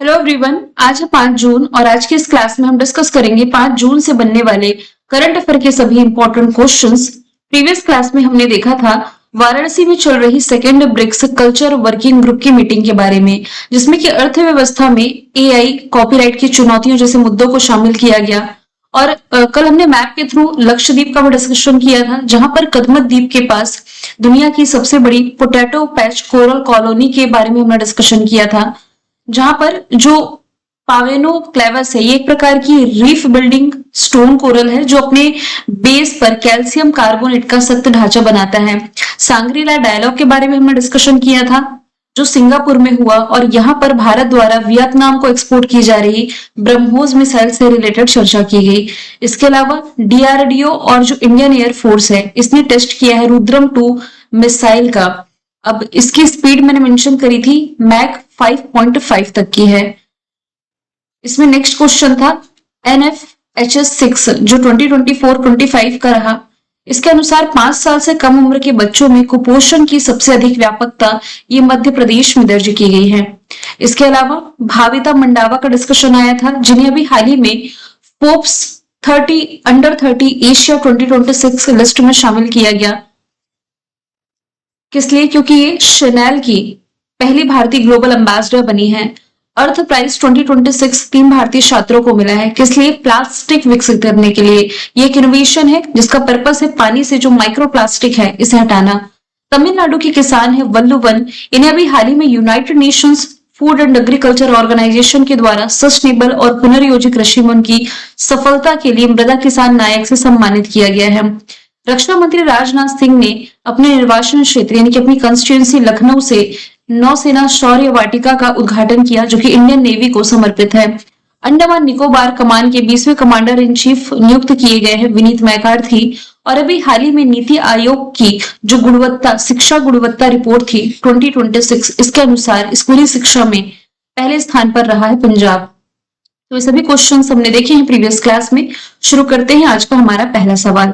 Hello everyone, आज है 5 जून और आज की इस क्लास में हम डिस्कस करेंगे 5 जून से बनने वाले करंट अफेयर के सभी इंपॉर्टेंट क्वेश्चंस। प्रीवियस क्लास में हमने देखा था वाराणसी में चल रही second BRICS culture working group की मीटिंग के बारे में, जिसमें कि अर्थव्यवस्था में एआई, कॉपीराइट की चुनौतियों जैसे मुद्दों को शामिल किया गया। और कल हमने मैप के थ्रू लक्षद्वीप का भी डिस्कशन किया था, जहां पर कदमत द्वीप के पास दुनिया की सबसे बड़ी पोटैटो पैच कोरल कॉलोनी के बारे में हमने डिस्कशन किया था, जहां पर जो पावेनो क्लेवस है, ये एक प्रकार की रीफ बिल्डिंग स्टोन कोरल है जो अपने बेस पर कैल्शियम कार्बोनेट का सख्त ढांचा बनाता है। सांग्रीला डायलॉग के बारे में हमने डिस्कशन किया था जो सिंगापुर में हुआ, और यहाँ पर भारत द्वारा वियतनाम को एक्सपोर्ट की जा रही ब्रह्मोस मिसाइल से रिलेटेड चर्चा की गई। इसके अलावा डीआरडीओ और जो इंडियन एयरफोर्स है, इसने टेस्ट किया है रुद्रम 2 मिसाइल का। अब इसकी स्पीड मैंने मेंशन करी थी, मैक 5.5 तक की है। इसमें नेक्स्ट क्वेश्चन था NFHS6 जो 2024-25 का रहा। इसके अनुसार 5 साल से कम उम्र के बच्चों में कुपोषण की सबसे अधिक व्यापकता ये मध्य प्रदेश में दर्ज की गई है। इसके अलावा भाविता मंडावा का डिस्कशन आया था, जिन्हें अभी हाल ही में फोर्ब्स 30 अंडर 30 एशिया 2026 लिस्ट में शामिल किया गया। किस लिए? क्योंकि ये शनेल की पहली भारतीय ग्लोबल एम्बेसडर बनी है। अर्थ प्राइज 2026 3 भारतीय छात्रों को मिला है। किस लिए? प्लास्टिक विकसित करने के लिए। ये एक इनोवेशन है जिसका पर्पस है पानी से जो माइक्रो प्लास्टिक है इसे हटाना। तमिलनाडु के किसान है वल्लुवन, इन्हें अभी हाल ही में United Nations Food and Agriculture Organization के द्वारा सस्टेनेबल और पुनर्योजी कृषि में उनकी सफलता के लिए मृदा किसान नायक से सम्मानित किया गया है। रक्षा मंत्री राजनाथ सिंह ने अपने निर्वाचन क्षेत्र यानी कि अपनी कंस्टिट्यूएंसी लखनऊ से नौसेना शौर्य वाटिका का उद्घाटन किया, जो कि इंडियन नेवी को समर्पित है। अंडमान निकोबार कमान के 20वें कमांडर इन चीफ नियुक्त किए गए हैं विनीत मैकार्थी। और अभी हाल ही में नीति आयोग की जो शिक्षा गुणवत्ता रिपोर्ट थी 2026, इसके अनुसार स्कूली शिक्षा में पहले स्थान पर रहा है पंजाब। तो ये सभी क्वेश्चन हमने देखे हैं प्रीवियस क्लास में। शुरू करते हैं आज का हमारा पहला सवाल।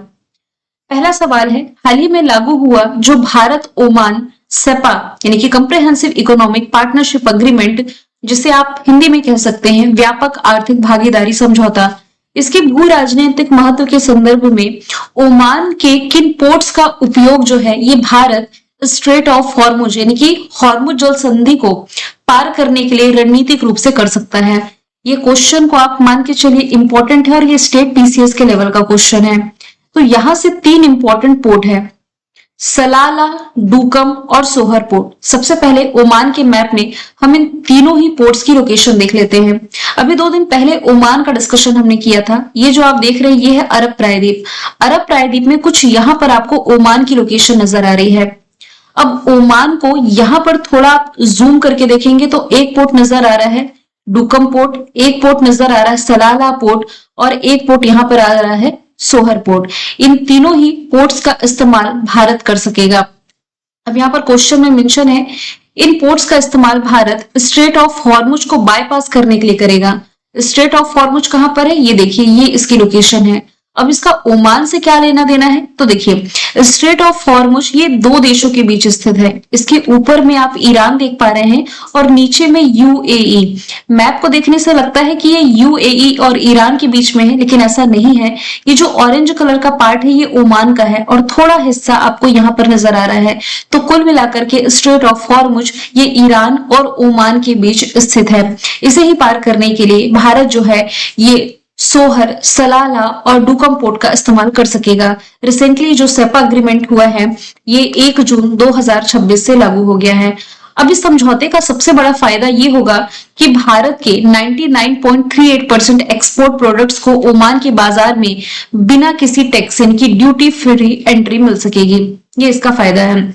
पहला सवाल है, हाल ही में लागू हुआ जो भारत ओमान सेपा यानी कि कंप्रेहेंसिव इकोनॉमिक पार्टनरशिप अग्रीमेंट, जिसे आप हिंदी में कह सकते हैं व्यापक आर्थिक भागीदारी समझौता, इसके भू राजनीतिक महत्व के संदर्भ में ओमान के किन पोर्ट्स का उपयोग जो है ये भारत स्ट्रेट ऑफ हॉर्मुज यानी कि हॉर्मुज जल संधि को पार करने के लिए रणनीतिक रूप से कर सकता है। ये क्वेश्चन को आप मान के चलिए इंपॉर्टेंट है और ये स्टेट पीसीएस के लेवल का क्वेश्चन है। तो यहां से 3 इंपॉर्टेंट पोर्ट है, सलाला, डूकम और सोहर पोर्ट। सबसे पहले ओमान के मैप में हम इन तीनों ही पोर्ट्स की लोकेशन देख लेते हैं। अभी 2 दिन पहले ओमान का डिस्कशन हमने किया था। ये जो आप देख रहे हैं ये है अरब प्रायद्वीप। अरब प्रायद्वीप में कुछ यहाँ पर आपको ओमान की लोकेशन नजर आ रही है। अब ओमान को यहाँ पर थोड़ा आप जूम करके देखेंगे तो एक पोर्ट नजर आ रहा है डूकम पोर्ट, एक पोर्ट नजर आ रहा है सलाला पोर्ट, और एक पोर्ट यहाँ पर आ रहा है सोहर पोर्ट। इन तीनों ही पोर्ट्स का इस्तेमाल भारत कर सकेगा। अब यहाँ पर क्वेश्चन में मेंशन है, इन पोर्ट्स का इस्तेमाल भारत स्ट्रेट ऑफ हॉर्मुज को बाईपास करने के लिए करेगा। स्ट्रेट ऑफ हॉर्मुज कहां पर है? ये देखिए, ये इसकी लोकेशन है। अब इसका ओमान से क्या लेना देना है? तो देखिए, स्ट्रेट ऑफ हॉर्मुज ये 2 देशों के बीच स्थित है। इसके ऊपर में आप ईरान देख पा रहे हैं और नीचे में यूएई। मैप को देखने से लगता है कि ये यूएई और ईरान के बीच में है, लेकिन ऐसा नहीं है। ये जो ऑरेंज कलर का पार्ट है ये ओमान का है और थोड़ा हिस्सा आपको यहाँ पर नजर आ रहा है। तो कुल मिलाकर के स्ट्रेट ऑफ हॉर्मुज ये ईरान और ओमान के बीच स्थित है। इसे ही पार करने के लिए भारत जो है ये सोहर, सलाला और डूकम पोर्ट का इस्तेमाल कर सकेगा। रिसेंटली जो सेपा एग्रीमेंट हुआ है ये 1 जून 2026 से लागू हो गया है। अब इस समझौते का सबसे बड़ा फायदा ये होगा कि भारत के 99.38% एक्सपोर्ट प्रोडक्ट्स को ओमान के बाजार में बिना किसी टैक्स यानी ड्यूटी फ्री एंट्री मिल सकेगी। ये इसका फायदा है।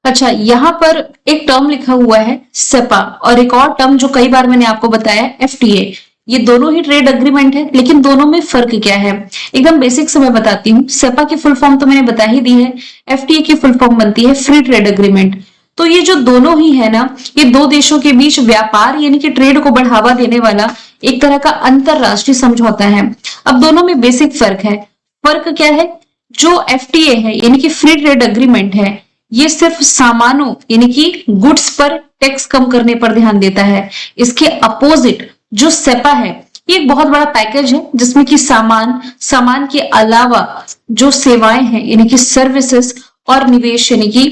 अच्छा, यहाँ पर एक टर्म लिखा हुआ है सेपा, और एक और टर्म जो कई बार मैंने आपको बताया FTA। ये दोनों ही ट्रेड एग्रीमेंट है, लेकिन दोनों में फर्क क्या है एकदम बेसिक से मैं बताती हूँ। सेपा की फुल फॉर्म तो मैंने बता ही दी है, FTA की फुल फॉर्म बनती है फ्री ट्रेड एग्रीमेंट। तो ये जो दोनों ही है ना, ये 2 देशों के बीच व्यापार यानी कि ट्रेड को बढ़ावा देने वाला एक तरह का अंतरराष्ट्रीय समझौता है। अब दोनों में बेसिक फर्क है। फर्क क्या है? जो FTA है यानी कि फ्री ट्रेड एग्रीमेंट है, ये सिर्फ सामानों यानी कि गुड्स पर टैक्स कम करने पर ध्यान देता है। इसके अपोजिट जो सेपा है, ये एक बहुत बड़ा पैकेज है जिसमें कि सामान के अलावा जो सेवाएं हैं यानी कि सर्विसेज और निवेश यानी कि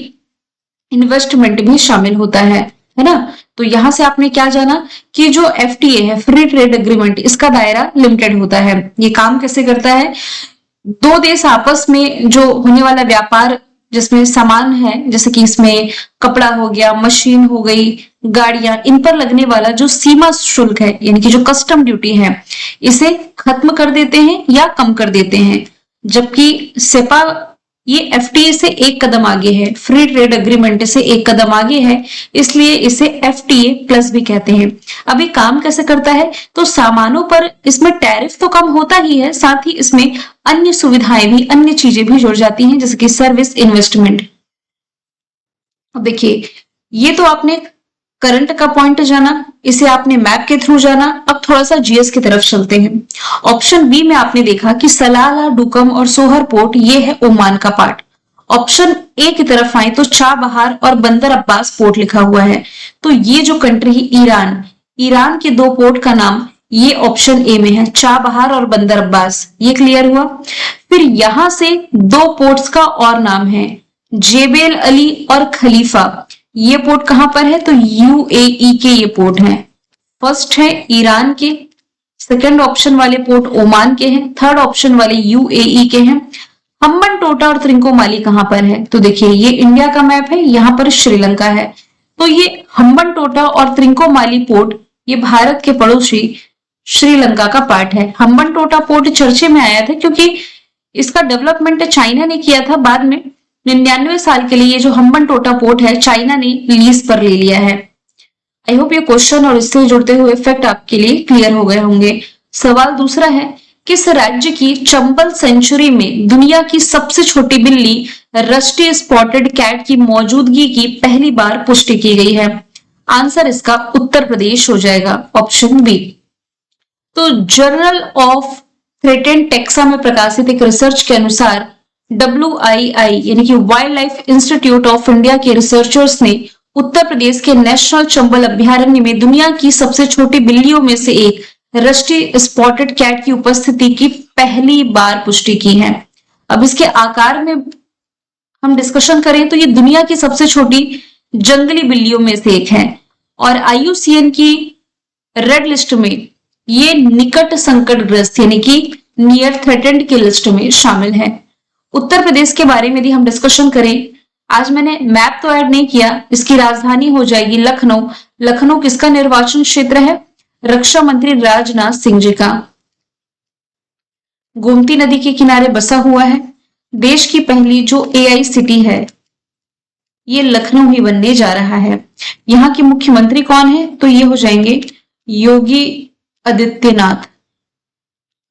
इन्वेस्टमेंट भी शामिल होता है ना। तो यहां से आपने क्या जाना कि जो एफटीए है, फ्री ट्रेड एग्रीमेंट, इसका दायरा लिमिटेड होता है। ये काम कैसे करता है, दो देश आपस में जो होने वाला व्यापार जिसमें सामान है, जैसे कि इसमें कपड़ा हो गया, मशीन हो गई, गाड़ियां, इन पर लगने वाला जो सीमा शुल्क है यानी कि जो कस्टम ड्यूटी है, इसे खत्म कर देते हैं या कम कर देते हैं। जबकि सेपा ये एफटीए से एक कदम आगे है, फ्री ट्रेड एग्रीमेंट से एक कदम आगे है, इसलिए इसे एफटीए प्लस भी कहते हैं। अब ये काम कैसे करता है, तो सामानों पर इसमें टैरिफ तो कम होता ही है, साथ ही इसमें अन्य सुविधाएं भी, अन्य चीजें भी जुड़ जाती हैं, जैसे कि सर्विस, इन्वेस्टमेंट। अब देखिए, ये तो आपने करंट का पॉइंट जाना, इसे आपने मैप के थ्रू जाना। अब थोड़ा सा जीएस की तरफ चलते हैं। ऑप्शन बी में आपने देखा कि सलाला, डुकम और सोहर पोर्ट ये है ओमान का पार्ट। ऑप्शन ए की तरफ आए तो चाबहार और बंदर अब्बास पोर्ट लिखा हुआ है। तो ये जो कंट्री है ईरान के दो पोर्ट का नाम ये ऑप्शन ए में है, चाबहार और बंदर अब्बास। ये क्लियर हुआ। फिर यहां से दो पोर्ट्स का और नाम है, जेबेल अली और खलीफा। ये पोर्ट कहां पर है, तो यूएई के ये पोर्ट हैं। फर्स्ट है ईरान के, सेकंड ऑप्शन वाले पोर्ट ओमान के हैं, थर्ड ऑप्शन वाले यूएई के हैं। हम्बन टोटा और त्रिंकोमाली कहां पर है, तो देखिए ये इंडिया का मैप है, यहां पर श्रीलंका है। तो ये हम्बन टोटा और त्रिंकोमाली पोर्ट ये भारत के पड़ोसी श्रीलंका का पार्ट है। हम्बन टोटा पोर्ट चर्चे में आया था क्योंकि इसका डेवलपमेंट चाइना ने किया था। बाद में 99 साल के लिए ये जो हम्बन टोटा पोर्ट है चाइना ने लीज पर ले लिया है। आई होप ये क्वेश्चन और इससे जुड़ते हुए फैक्ट आपके लिए क्लियर हो गए होंगे। सवाल दूसरा है, किस राज्य की चंबल सेंचुरी में दुनिया की सबसे छोटी बिल्ली रस्टी स्पॉटेड कैट की मौजूदगी की पहली बार पुष्टि की गई है? आंसर इसका उत्तर प्रदेश हो जाएगा, ऑप्शन बी। तो जर्नल ऑफ थ्रेटेंड टेक्सा में प्रकाशित एक रिसर्च के अनुसार WII यानी कि wild life institute of India के रिसर्चर्स ने उत्तर प्रदेश के नेशनल चंबल अभ्यारण्य में दुनिया की सबसे छोटी बिल्लियों में से एक रस्टी स्पॉटेड कैट की उपस्थिति की पहली बार पुष्टि की है। अब इसके आकार में हम डिस्कशन करें तो ये दुनिया की सबसे छोटी जंगली बिल्लियों में से एक है और IUCN की रेड लिस्ट में ये निकट संकटग्रस्त यानी कि नियर थ्रेटेंड की लिस्ट में शामिल है। उत्तर प्रदेश के बारे में यदि हम डिस्कशन करें, आज मैंने मैप तो ऐड नहीं किया, इसकी राजधानी हो जाएगी लखनऊ। लखनऊ किसका निर्वाचन क्षेत्र है? रक्षा मंत्री राजनाथ सिंह जी का। गोमती नदी के किनारे बसा हुआ है। देश की पहली जो AI सिटी है ये लखनऊ ही बनने जा रहा है। यहाँ के मुख्यमंत्री कौन है? तो ये हो जाएंगे योगी आदित्यनाथ।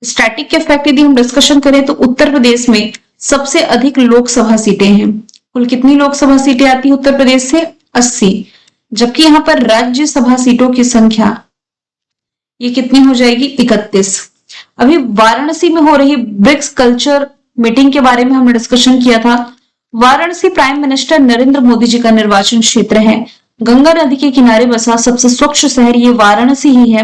स्टैटिक के फैक्ट यदि हम डिस्कशन करें तो उत्तर प्रदेश में सबसे अधिक लोकसभा सीटें हैं। कुल कितनी लोकसभा सीटें आती है उत्तर प्रदेश से? 80। जबकि यहां पर राज्यसभा सीटों की संख्या ये कितनी हो जाएगी? 31। अभी वाराणसी में हो रही ब्रिक्स कल्चर मीटिंग के बारे में हमने डिस्कशन किया था। वाराणसी प्राइम मिनिस्टर नरेंद्र मोदी जी का निर्वाचन क्षेत्र है। गंगा नदी के किनारे बसा सबसे स्वच्छ शहर ये वाराणसी ही है।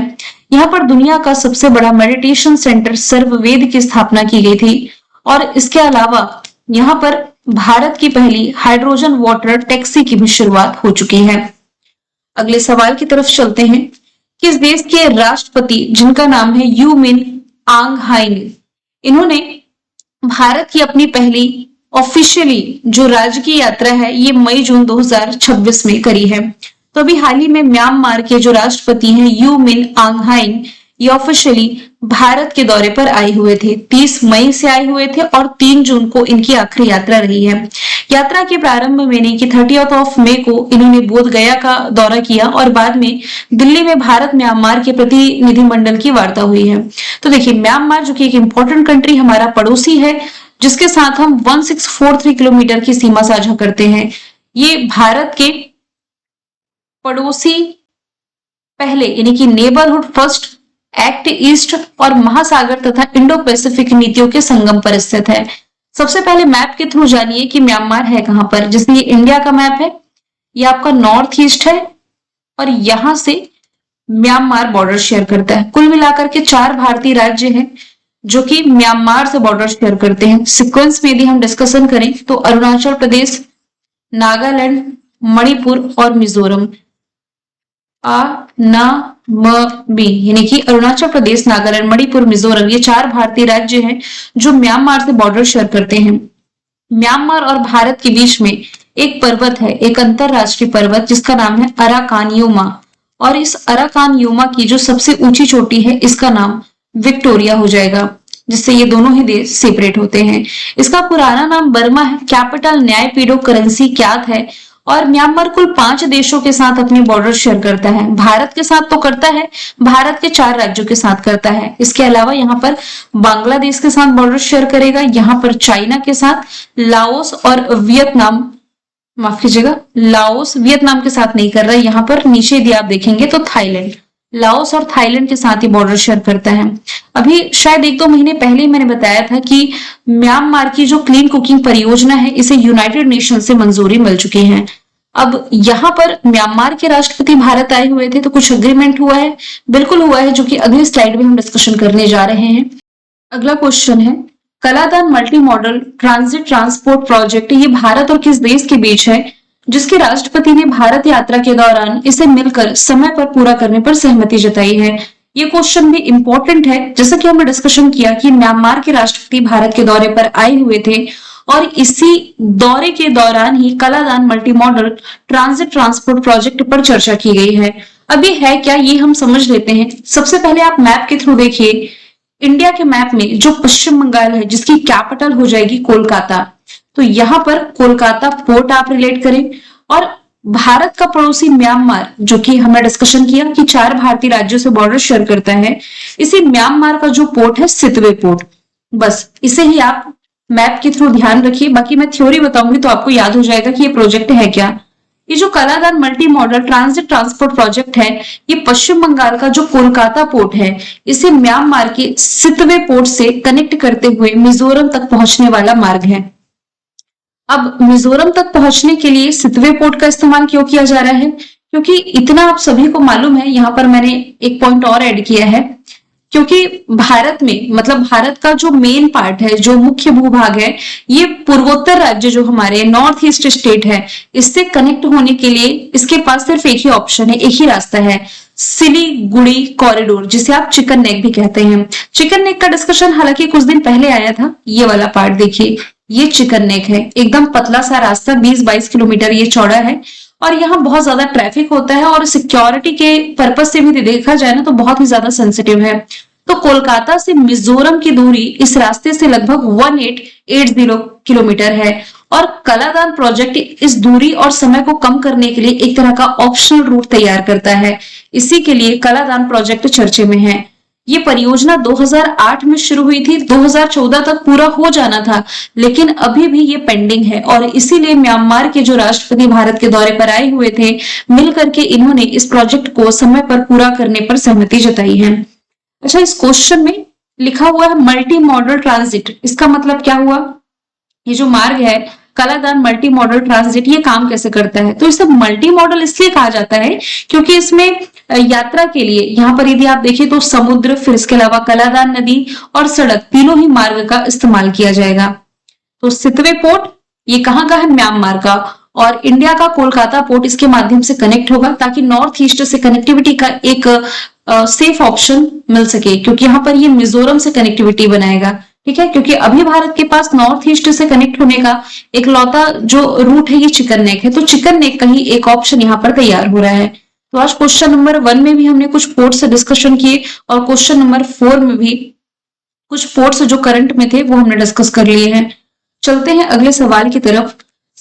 यहाँ पर दुनिया का सबसे बड़ा मेडिटेशन सेंटर सर्ववेद की स्थापना की गई थी और इसके अलावा यहाँ पर भारत की पहली हाइड्रोजन वाटर टैक्सी की भी शुरुआत हो चुकी है। अगले सवाल की तरफ चलते हैं। किस देश के राष्ट्रपति जिनका नाम है यू मिन आंग हाइंग, इन्होंने भारत की अपनी पहली ऑफिशियली जो राजकीय यात्रा है ये मई जून 2026 में करी है। तो अभी हाल ही में म्यांमार के जो राष्ट्रपति हैं यू मिन आंग हाइंग ये ऑफिशियली भारत के दौरे पर आए हुए थे। 30 मई से आए हुए थे और 3 जून को इनकी आखिरी यात्रा रही है। यात्रा के प्रारंभ में यानी कि 30 मई को इन्होंने बोध गया का दौरा किया और बाद में दिल्ली में भारत म्यांमार के प्रतिनिधिमंडल की वार्ता हुई है। तो देखिए म्यांमार जो कि एक इंपॉर्टेंट कंट्री हमारा पड़ोसी है जिसके साथ हम 1643 किलोमीटर की सीमा साझा करते हैं। ये भारत के पड़ोसी पहले यानी कि नेबरहुड फर्स्ट एक्ट ईस्ट और महासागर तथा इंडो पैसिफिक नीतियों के संगम पर स्थित है। सबसे पहले मैप के थ्रू जानिए कि म्यांमार है कहां पर। जैसे ये इंडिया का मैप है, ये आपका नॉर्थ ईस्ट है और यहां से म्यांमार बॉर्डर शेयर करता है। कुल मिलाकर के 4 भारतीय राज्य हैं जो कि म्यांमार से बॉर्डर शेयर करते हैं। सीक्वेंस में यदि हम डिस्कशन करें तो अरुणाचल प्रदेश, नागालैंड, मणिपुर और मिजोरम। आ ना म बी यानी कि अरुणाचल प्रदेश, नागालैंड, मणिपुर, मिजोरम, ये 4 भारतीय राज्य हैं जो म्यांमार से बॉर्डर शेयर करते हैं। म्यांमार और भारत के बीच में एक पर्वत है, एक अंतरराष्ट्रीय पर्वत जिसका नाम है अराकान योमा, और इस अराकान योमा की जो सबसे ऊंची चोटी है इसका नाम विक्टोरिया हो जाएगा, जिससे ये दोनों ही देश सेपरेट होते हैं। इसका पुराना नाम बर्मा है, कैपिटल न्यायपीडो, करेंसी क्यात है, और म्यांमार कुल 5 देशों के साथ अपनी बॉर्डर शेयर करता है। भारत के साथ तो करता है, भारत के 4 राज्यों के साथ करता है। इसके अलावा यहाँ पर बांग्लादेश के साथ बॉर्डर शेयर करेगा, यहाँ पर चाइना के साथ, लाओस और वियतनाम, माफ कीजिएगा, लाओस वियतनाम के साथ नहीं कर रहा है। यहाँ पर नीचे यदि आप देखेंगे तो थाईलैंड, लाओस और थाईलैंड के साथ ही बॉर्डर शेयर करता है। अभी शायद 1-2 महीने पहले ही मैंने बताया था कि म्यांमार की जो क्लीन कुकिंग परियोजना है इसे यूनाइटेड नेशन से मंजूरी मिल चुकी है। अब यहाँ पर म्यांमार के राष्ट्रपति भारत आए हुए थे तो कुछ अग्रीमेंट हुआ है, बिल्कुल हुआ है, जो कि अगली स्लाइड में हम डिस्कशन करने जा रहे हैं। अगला क्वेश्चन है, Kaladan multi modal transit transport project ये भारत और किस देश के बीच है जिसके राष्ट्रपति ने भारत यात्रा के दौरान इसे मिलकर समय पर पूरा करने पर सहमति जताई है। ये क्वेश्चन भी इंपॉर्टेंट है, जैसा कि हमने डिस्कशन किया कि म्यांमार के राष्ट्रपति भारत के दौरे पर आए हुए थे और इसी दौरे के दौरान ही Kaladan multi modal transit transport project पर चर्चा की गई है। अब ये है क्या, ये हम समझ लेते हैं। सबसे पहले आप मैप के थ्रू देखिए, इंडिया के मैप में जो पश्चिम बंगाल है जिसकी कैपिटल हो जाएगी कोलकाता, तो यहाँ पर कोलकाता पोर्ट आप रिलेट करें, और भारत का पड़ोसी म्यांमार जो कि हमने डिस्कशन किया कि 4 भारतीय राज्यों से बॉर्डर शेयर करता है, इसी म्यांमार का जो पोर्ट है सितवे पोर्ट, बस इसे ही आप मैप के थ्रू ध्यान रखिए। बाकी मैं थ्योरी बताऊंगी तो आपको याद हो जाएगा कि ये प्रोजेक्ट है क्या। ये जो Kaladan multi modal transit transport project है ये पश्चिम बंगाल का जो कोलकाता पोर्ट है इसे म्यांमार के सितवे पोर्ट से कनेक्ट करते हुए मिजोरम तक पहुंचने वाला मार्ग है। अब मिजोरम तक पहुंचने के लिए सितवे पोर्ट का इस्तेमाल क्यों किया जा रहा है, क्योंकि इतना आप सभी को मालूम है, यहाँ पर मैंने एक पॉइंट और ऐड किया है, क्योंकि भारत में मतलब भारत का जो मेन पार्ट है, जो मुख्य भूभाग है, ये पूर्वोत्तर राज्य जो हमारे नॉर्थ ईस्ट स्टेट है इससे कनेक्ट होने के लिए इसके पास सिर्फ एक ही ऑप्शन है, एक ही रास्ता है, सिलीगुड़ी कॉरिडोर, जिसे आप चिकन नेक भी कहते हैं। चिकन नेक का डिस्कशन हालांकि कुछ दिन पहले आया था। ये वाला पार्ट देखिए, ये चिकन नेक है, एकदम पतला सा रास्ता, 20-22 किलोमीटर ये चौड़ा है, और यहाँ बहुत ज्यादा ट्रैफिक होता है और सिक्योरिटी के पर्पज से भी देखा जाए ना तो बहुत ही ज्यादा सेंसिटिव है। तो कोलकाता से मिजोरम की दूरी इस रास्ते से लगभग 1880 किलोमीटर है, और कलादान प्रोजेक्ट इस दूरी और समय को कम करने के लिए एक तरह का ऑप्शनल रूट तैयार करता है। इसी के लिए कलादान प्रोजेक्ट चर्चे में है। ये परियोजना 2008 में शुरू हुई थी, 2014 तक पूरा हो जाना था, लेकिन अभी भी ये पेंडिंग है, और इसीलिए म्यांमार के जो राष्ट्रपति भारत के दौरे पर आए हुए थे मिलकर के इन्होंने इस प्रोजेक्ट को समय पर पूरा करने पर सहमति जताई है। अच्छा, इस क्वेश्चन में लिखा हुआ है मल्टी मॉडल ट्रांजिट, इसका मतलब क्या हुआ? ये जो मार्ग है कलादान मल्टी मॉडल ट्रांजिट ये काम कैसे करता है? तो इसे मल्टी मॉडल इसलिए कहा जाता है क्योंकि इसमें यात्रा के लिए यहाँ पर यदि आप देखिए तो समुद्र, फिर इसके अलावा कलादान नदी और सड़क तीनों ही मार्ग का इस्तेमाल किया जाएगा। तो सितवे पोर्ट ये कहाँ का है? म्यांमार का, और इंडिया का कोलकाता पोर्ट इसके माध्यम से कनेक्ट होगा ताकि नॉर्थ ईस्ट से कनेक्टिविटी का एक सेफ ऑप्शन मिल सके, क्योंकि यहाँ पर ये मिजोरम से कनेक्टिविटी बनाएगा। ठीक है, क्योंकि अभी भारत के पास नॉर्थ ईस्ट से कनेक्ट होने का एक लौता जो रूट है ये चिकन नेक है, तो चिकन नेक का ही एक ऑप्शन यहाँ पर तैयार हो रहा है। तो आज क्वेश्चन नंबर 1 में भी हमने कुछ पोर्ट से डिस्कशन किए, और क्वेश्चन नंबर 4 में भी कुछ पोर्ट्स जो करंट में थे वो हमने डिस्कस कर लिए हैं। चलते हैं अगले सवाल की तरफ।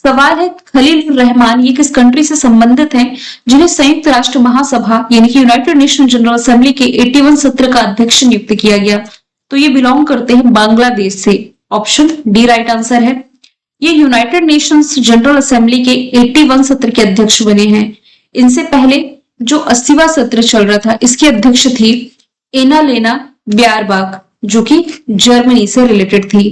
सवाल है, खलील रहमान ये किस कंट्री से संबंधित हैं जिन्हें संयुक्त राष्ट्र महासभा यानी कि यूनाइटेड नेशन जनरल असेंबली के 81 सत्र का अध्यक्ष नियुक्त किया गया? तो ये बिलोंग करते हैं बांग्लादेश से। ऑप्शन डी राइट आंसर है। ये यूनाइटेड नेशंस जनरल असेंबली के 81 सत्र के अध्यक्ष बने हैं। इनसे पहले जो 80वां सत्र चल रहा था इसकी अध्यक्ष थी एनालेना ब्यारबाक, जो कि जर्मनी से रिलेटेड थी।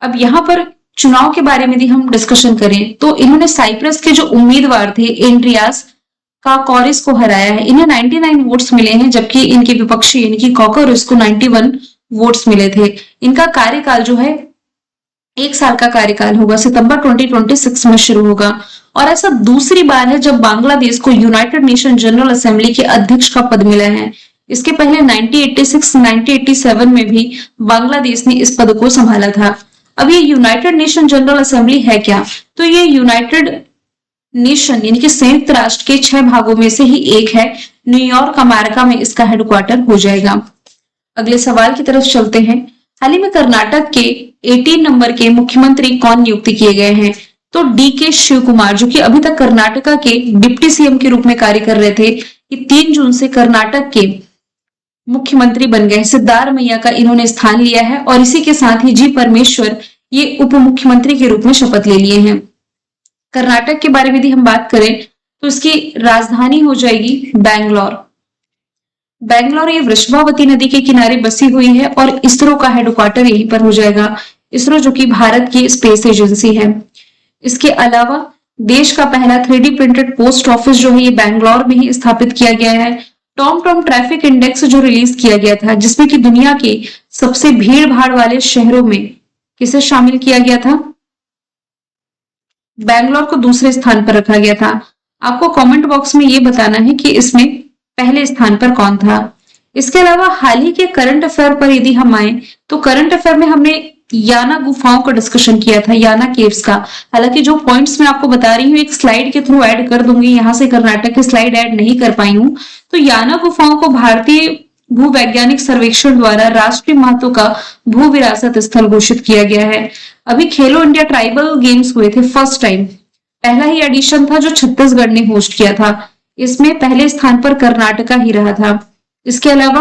अब यहाँ पर चुनाव के बारे में यदि हम डिस्कशन करें तो इन्होंने साइप्रस के जो उम्मीदवार थे एंड्रियास काकोरिस को हराया है। इन्हें 99 वोट्स मिले हैं, जबकि इनके विपक्षी यानी कि काकोरिस को 91 वोट्स मिले थे। इनका कार्यकाल जो है 1 साल का कार्यकाल होगा, सितंबर 2026 में शुरू होगा। और ऐसा दूसरी बार है जब बांग्लादेश को यूनाइटेड नेशन जनरल असेंबली के अध्यक्ष का पद मिला है। इसके पहले 1986, 1987 में भी बांग्लादेश ने इस पद को संभाला था। अब ये यूनाइटेड नेशन जनरल असेंबली है क्या? तो ये यूनाइटेड नेशन यानी कि संयुक्त राष्ट्र के 6 भागों में से ही एक है। न्यूयॉर्क अमेरिका में इसका हेडक्वार्टर हो जाएगा। अगले सवाल की तरफ चलते हैं। हाल ही में कर्नाटक के 18 नंबर के मुख्यमंत्री कौन नियुक्त किए गए हैं? तो DK शिव कुमार, जो कि अभी तक कर्नाटका के डिप्टी सीएम के रूप में कार्य कर रहे थे, ये 3 जून से कर्नाटक के मुख्यमंत्री बन गए। सिद्धारमैया का इन्होंने स्थान लिया है और इसी के साथ ही जी परमेश्वर ये उप मुख्यमंत्री के रूप में शपथ ले लिए हैं। कर्नाटक के बारे में यदि हम बात करें तो इसकी राजधानी हो जाएगी बैंगलोर। बैंगलोर ये वृषभावती नदी के किनारे बसी हुई है और इसरो का हेडक्वार्टर यहीं पर हो जाएगा। इसरो जो कि भारत की स्पेस एजेंसी है। इसके अलावा देश का पहला 3D प्रिंटेड पोस्ट ऑफिस जो है ये बैंगलोर में ही स्थापित किया गया है। टॉम ट्रैफिक इंडेक्स जो रिलीज किया गया था, जिसमें कि दुनिया के सबसे भीड़ भाड़ वाले शहरों में किसे शामिल किया गया था? बैंगलोर को दूसरे स्थान पर रखा गया था। आपको कमेंट बॉक्स में ये बताना है कि इसमें पहले स्थान पर कौन था। इसके अलावा हाल ही के करंट अफेयर पर यदि हम आए तो करंट अफेयर में हमने याना गुफाओं का डिस्कशन किया था, याना केव्स का। हालांकि जो पॉइंट्स मैं आपको बता रही हूँ एक स्लाइड के थ्रू ऐड कर दूंगी, यहाँ से कर्नाटक की स्लाइड ऐड नहीं कर पाई हूँ। तो याना गुफाओं को भारतीय भूवैज्ञानिक सर्वेक्षण द्वारा राष्ट्रीय महत्व का भू विरासत स्थल घोषित किया गया है। अभी खेलो इंडिया ट्राइबल गेम्स हुए थे फर्स्ट टाइम, पहला ही एडिशन था जो छत्तीसगढ़ ने होस्ट किया था। इसमें पहले स्थान पर कर्नाटका ही रहा था। इसके अलावा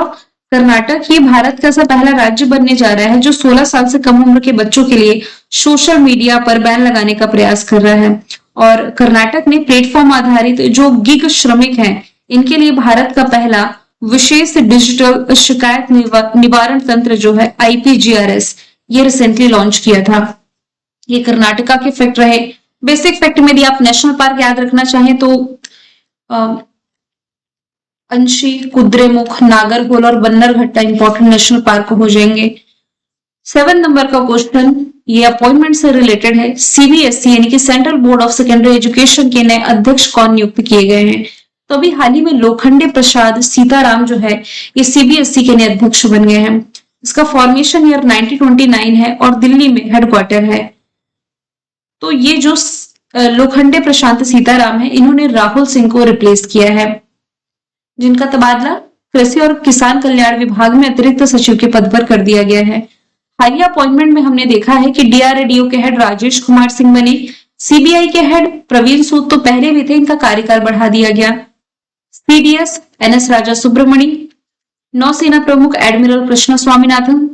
कर्नाटक ये भारत का ऐसा पहला राज्य बनने जा रहा है जो 16 साल से कम उम्र के बच्चों के लिए सोशल मीडिया पर बैन लगाने का प्रयास कर रहा है। और कर्नाटक ने प्लेटफॉर्म आधारित जो गिग श्रमिक हैं इनके लिए भारत का पहला विशेष डिजिटल शिकायत निवारण तंत्र जो है IPGRS ये रिसेंटली लॉन्च किया था। ये कर्नाटका के फैक्ट रहे। बेसिक फैक्ट में यदि आप नेशनल पार्क याद रखना चाहें तो अंशी, कुद्रेमुख, नागरहोल और बन्नरघट्टा इंपॉर्टेंट नेशनल पार्क हो जाएंगे। 7 नंबर का क्वेश्चन ये अपॉइंटमेंट से रिलेटेड है। CBSE यानी कि central board of secondary education के नए अध्यक्ष कौन नियुक्त किए गए हैं? तो अभी हाल ही में लोखंडे प्रसाद सीताराम जो है ये CBSE के नए अध्यक्ष बन गए हैं। इसका फॉर्मेशन ईयर 1929 है और दिल्ली में हेडक्वार्टर है। तो ये जो लोखंडे प्रशांत सीताराम है इन्होंने राहुल सिंह को रिप्लेस किया है, जिनका तबादला कृषि और किसान कल्याण विभाग में अतिरिक्त सचिव के पद पर कर दिया गया है। हालिया अपॉइंटमेंट में हमने देखा है कि DRDO के हेड राजेश कुमार सिंह बने। CBI के हेड प्रवीण सूद तो पहले भी थे, इनका कार्यकाल बढ़ा दिया गया। CDS NS राजा सुब्रमणी, नौसेना प्रमुख एडमिरल कृष्ण स्वामीनाथन,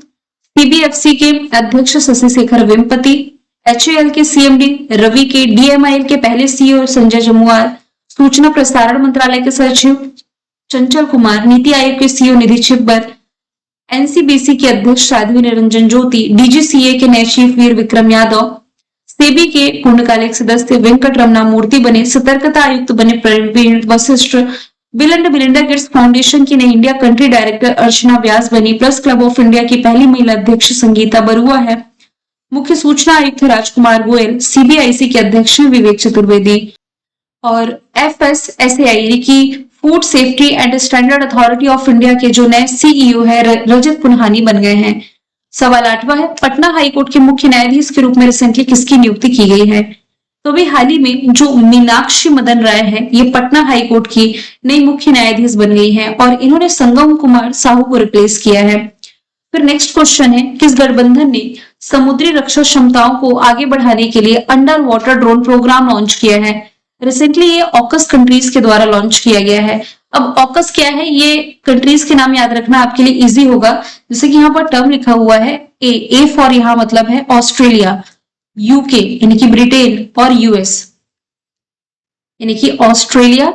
CBFC के अध्यक्ष शशि शेखर वेम्पति, HAL के CMD रवि के, DMIL के पहले CEO संजय जमुआर, सूचना प्रसारण मंत्रालय के सचिव चंचल कुमार, नीति आयोग के CEO निधि छिब्बर, NCBC के अध्यक्ष साध्वी निरंजन ज्योति, DGCA के नए चीफ वीर विक्रम यादव, सेबी के पूर्णकालिक सदस्य वेंकट रमना मूर्ति बने, सतर्कता आयुक्त बने Praveen Vashishth, Bill and Melinda Gates Foundation की नई India country director Archana Vyas बनी, प्रेस क्लब ऑफ इंडिया की पहली महिला अध्यक्ष संगीता बरुआ है, मुख्य सूचना आयुक्त राजकुमार गोयल, CBIC के अध्यक्ष विवेक चतुर्वेदी और FSSAI यानी कि food safety and standard authority of India के जो नए CEO है रजत पुन्हानी बन गए हैं। सवाल 8वां है, पटना हाईकोर्ट के मुख्य न्यायाधीश के रूप में रिसेंटली किसकी नियुक्ति की गई है? तो अभी हाल ही में जो मीनाक्षी मदन राय है ये पटना हाईकोर्ट की नई मुख्य न्यायाधीश बन गई है और इन्होंने संगम कुमार साहू को रिप्लेस किया है। फिर नेक्स्ट क्वेश्चन है, किस गठबंधन ने समुद्री रक्षा क्षमताओं को आगे बढ़ाने के लिए under water drone program launch किया है? रिसेंटली ये ऑकस कंट्रीज के द्वारा लॉन्च किया गया है। अब ऑकस क्या है, ये कंट्रीज के नाम याद रखना आपके लिए इजी होगा। जैसे कि यहाँ पर टर्म लिखा हुआ है ए फॉर यहाँ मतलब है ऑस्ट्रेलिया, UK यानी कि ब्रिटेन और US यानी कि ऑस्ट्रेलिया,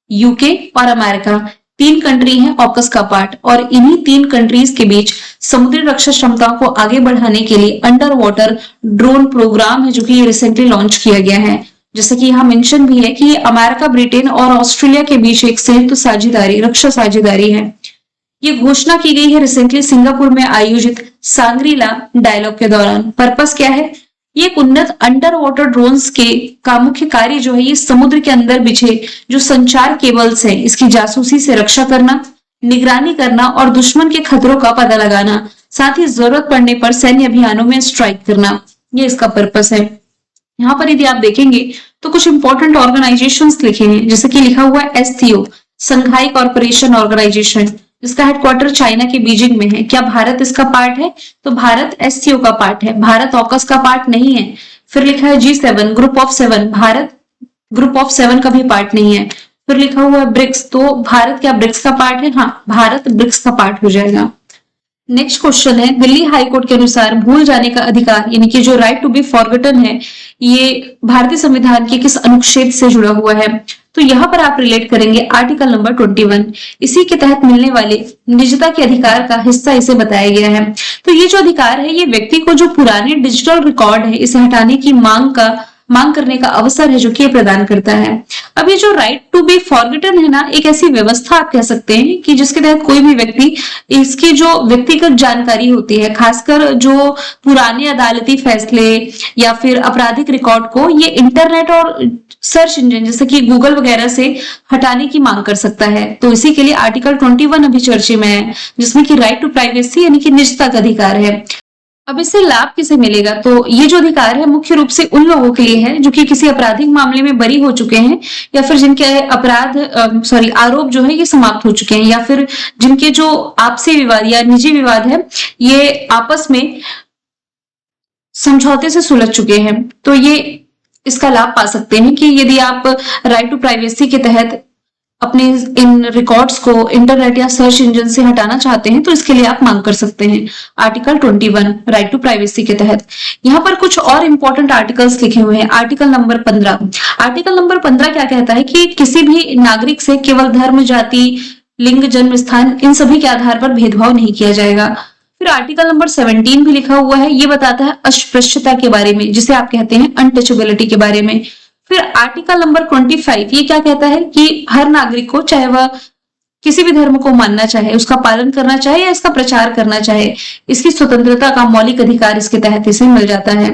UK और अमेरिका 3 कंट्री हैं ऑकस का पार्ट और इन्हीं 3 कंट्रीज के बीच समुद्री रक्षा क्षमताओं को आगे बढ़ाने के लिए अंडर वाटर ड्रोन प्रोग्राम है जो कि रिसेंटली लॉन्च किया गया है। जैसे कि यहाँ मेंशन भी है कि अमेरिका, ब्रिटेन और ऑस्ट्रेलिया के बीच एक संयुक्त साझेदारी, रक्षा साझेदारी है। ये घोषणा की गई है रिसेंटली सिंगापुर में आयोजित सांग्रीला डायलॉग के दौरान। पर्पस क्या है? ये एक उन्नत अंडर वाटर ड्रोन्स के का मुख्य कार्य जो है ये समुद्र के अंदर बिछे जो संचार केबल्स है इसकी जासूसी से रक्षा करना, निगरानी करना और दुश्मन के खतरों का पता लगाना, साथ ही जरूरत पड़ने पर सैन्य अभियानों में स्ट्राइक करना, ये इसका पर्पस है। यहाँ पर यदि आप देखेंगे तो कुछ इंपॉर्टेंट ऑर्गेनाइजेशंस लिखे हैं, जैसे कि लिखा हुआ है एससीओ, संघाई कॉर्पोरेशन ऑर्गेनाइजेशन, जिसका हेडक्वार्टर चाइना के बीजिंग में है। क्या भारत इसका पार्ट है? तो भारत एससीओ का पार्ट है, भारत ऑकस का पार्ट नहीं है। फिर लिखा है G7, group of 7, Bharat group of 7 का भी पार्ट नहीं है। फिर लिखा हुआ है ब्रिक्स, तो भारत क्या ब्रिक्स का पार्ट है? हाँ, भारत ब्रिक्स का पार्ट हो जाएगा। नेक्स्ट क्वेश्चन है, दिल्ली हाईकोर्ट के अनुसार भूल जाने का अधिकार यानी कि जो राइट टू बी फॉरगटन है, ये भारतीय संविधान के किस अनुच्छेद से जुड़ा हुआ है? तो यहाँ पर आप रिलेट करेंगे आर्टिकल नंबर 21। इसी के तहत मिलने वाले निजता के अधिकार का हिस्सा इसे बताया गया है। तो ये जो अधिकार है ये व्यक्ति को जो पुराने डिजिटल रिकॉर्ड है इसे हटाने की मांग करने का अवसर है जो कि ये प्रदान करता है। अब ये जो राइट टू बी फॉरगेटन है ना, एक ऐसी व्यवस्था आप कह सकते हैं कि जिसके तहत कोई भी व्यक्ति इसकी जो व्यक्तिगत जानकारी होती है, खासकर जो पुराने अदालती फैसले या फिर आपराधिक रिकॉर्ड को ये इंटरनेट और सर्च इंजन जैसे कि गूगल वगैरह से हटाने की मांग कर सकता है। तो इसी के लिए आर्टिकल 21 अभी चर्चे में है, जिसमें कि राइट टू प्राइवेसी यानी कि निजता का अधिकार है। अब इससे लाभ किसे मिलेगा? तो ये जो अधिकार है मुख्य रूप से उन लोगों के लिए है जो कि किसी आपराधिक मामले में बरी हो चुके हैं या फिर जिनके आरोप जो है ये समाप्त हो चुके हैं, या फिर जिनके जो आपसी विवाद या निजी विवाद है ये आपस में समझौते से सुलझ चुके हैं। तो ये इसका लाभ पा सकते हैं कि यदि आप राइट टू प्राइवेसी के तहत अपने इन रिकॉर्ड्स को इंटरनेट या सर्च इंजन से हटाना चाहते हैं तो इसके लिए आप मांग कर सकते हैं आर्टिकल 21 राइट टू प्राइवेसी के तहत। यहाँ पर कुछ और इंपॉर्टेंट आर्टिकल्स लिखे हुए हैं। आर्टिकल नंबर 15, आर्टिकल नंबर 15 क्या कहता है कि किसी भी नागरिक से केवल धर्म, जाति, लिंग, जन्म स्थान इन सभी के आधार पर भेदभाव नहीं किया जाएगा। फिर आर्टिकल नंबर 17 भी लिखा हुआ है, ये बताता है अस्पृश्यता के बारे में, जिसे आप कहते हैं अनटचेबिलिटी के बारे में। फिर आर्टिकल नंबर 25 ये क्या कहता है कि हर नागरिक को, चाहे वह किसी भी धर्म को मानना चाहे, उसका पालन करना चाहे या इसका प्रचार करना चाहे, इसकी स्वतंत्रता का मौलिक अधिकार इसके तहत इसे मिल जाता है।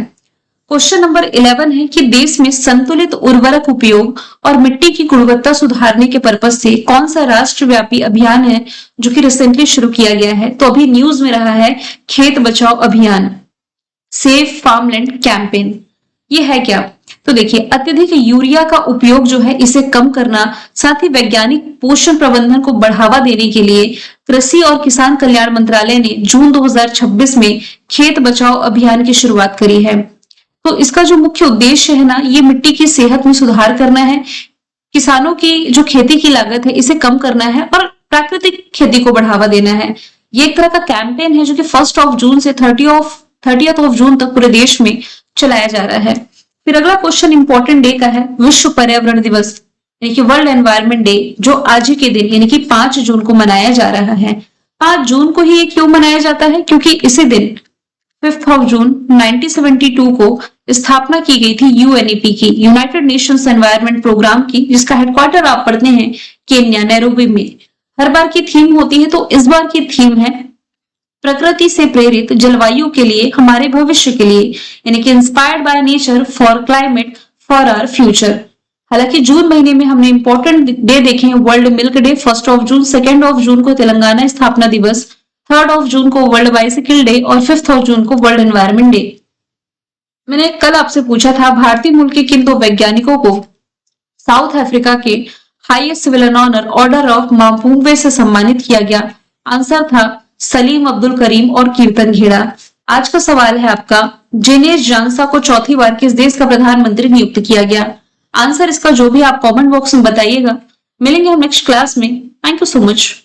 क्वेश्चन नंबर 11 है कि देश में संतुलित उर्वरक उपयोग और मिट्टी की गुणवत्ता सुधारने के पर्पज से कौन सा राष्ट्रव्यापी अभियान है जो कि रिसेंटली शुरू किया गया है? तो अभी न्यूज में रहा है खेत बचाओ अभियान, सेफ फार्मलैंड कैंपेन। ये है क्या? तो देखिए, अत्यधिक यूरिया का उपयोग जो है इसे कम करना, साथ ही वैज्ञानिक पोषण प्रबंधन को बढ़ावा देने के लिए कृषि और किसान कल्याण मंत्रालय ने जून 2026 में खेत बचाओ अभियान की शुरुआत करी है। तो इसका जो मुख्य उद्देश्य है ना, ये मिट्टी की सेहत में सुधार करना है, किसानों की जो खेती की लागत है इसे कम करना है और प्राकृतिक खेती को बढ़ावा देना है। ये एक तरह का कैंपेन है जो कि 1 जून से 30 जून तक पूरे देश में चलाया जा रहा है। फिर अगला क्वेश्चन इंपॉर्टेंट डे का है, विश्व पर्यावरण दिवस यानी कि वर्ल्ड एनवायरनमेंट डे, जो आज ही के दिन यानी कि 5 जून को मनाया जा रहा है। 5 जून को ही ये क्यों मनाया जाता है? क्योंकि इसी दिन 5 जून 1972 को स्थापना की गई थी यूएनईपी की, यूनाइटेड नेशंस एनवायरनमेंट प्रोग्राम की, जिसका हेडक्वार्टर आप पढ़ते हैं केन्या नैरोबी में। हर बार की थीम होती है, तो इस बार की थीम है प्रकृति से प्रेरित जलवायु के लिए, हमारे भविष्य के लिए, यानी कि inspired by nature for climate for our future. हालांकि जून महीने में हमने इंपॉर्टेंट डे देखे हैं, वर्ल्ड मिल्क डे 1 जून, 2 जून को तेलंगाना स्थापना दिवस, 3 जून को वर्ल्ड बाइसिकल डे और 5 जून को वर्ल्ड एनवायरनमेंट डे। मैंने कल आपसे पूछा था भारतीय मूल के किन 2 वैज्ञानिकों को साउथ अफ्रीका के highest civil honour order of Mapungubwe से सम्मानित किया गया? आंसर था सलीम अब्दुल करीम और कीर्तन घेड़ा। आज का सवाल है आपका, जिनेश जांसा को चौथी बार किस देश का प्रधानमंत्री नियुक्त किया गया? आंसर इसका जो भी आप कमेंट बॉक्स में बताइएगा। मिलेंगे हम नेक्स्ट क्लास में। Thank you so much.